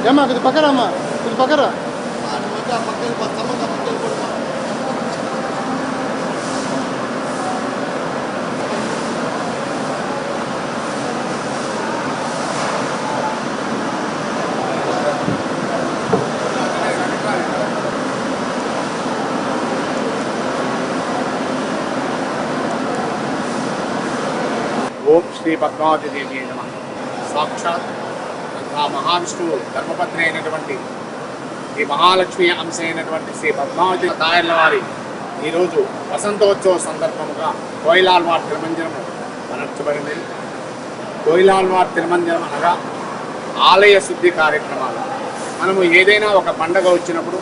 ఏమ్మా కొద్ది పక్కరా అమ్మా కొద్ది పక్కరా ఓం శ్రీ పద్మావతి దేవి నమః. సాక్షాత్ ఆ మహావిష్ణువు ధర్మపత్ని అయినటువంటి ఈ మహాలక్ష్మి అంశ అయినటువంటి శ్రీ పద్మావతి తాయర్ల వారి ఈరోజు వసంతోత్సవ సందర్భముగా కోయిలాల్వార్ తిరుమంజనము అనర్చబడింది. కోయిలాల్వార్ తిరుమంజనం అనగా ఆలయ శుద్ధి కార్యక్రమాలు. మనము ఏదైనా ఒక పండగ వచ్చినప్పుడు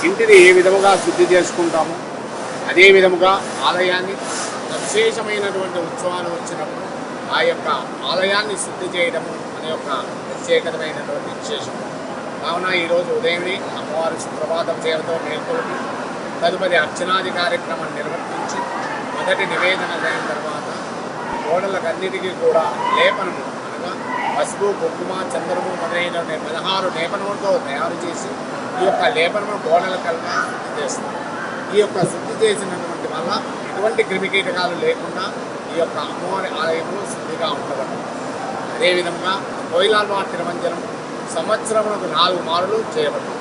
ఇంటిని ఏ విధముగా శుద్ధి చేసుకుంటామో అదే విధముగా ఆలయాన్ని విశేషమైనటువంటి ఉత్సవాలు వచ్చినప్పుడు ఆ యొక్క ఆలయాన్ని శుద్ధి చేయడము అనే ఒక ప్రత్యేకమైనటువంటి విశేషం. కావున ఈరోజు ఉదయమే అమ్మవారి సుప్రభాతం సేవతో మేల్కొల్పి తదుపరి అర్చనాది కార్యక్రమం నిర్వర్తించి మొదటి నివేదన అయిన తర్వాత గోడలకన్నిటికీ కూడా లేపనము అనగా పసుపు కుంకుమ చంద్రము మొదలైన 16 లేపనములతో తయారు చేసి ఈ యొక్క లేపనము గోడల కల్లా శుద్ధి చేస్తారు. ఈ యొక్క శుద్ధి చేసినటువంటి వల్ల ఎటువంటి క్రిమికీటకాలు లేకుండా ఈ యొక్క అమ్మవారి ఆలయంలో శుద్ధిగా ఉండబడుతుంది. అదేవిధంగా కోయిలాల్వార్ తిరుమంజనం సంవత్సరములకు 4 మారులు చేయబడుతుంది.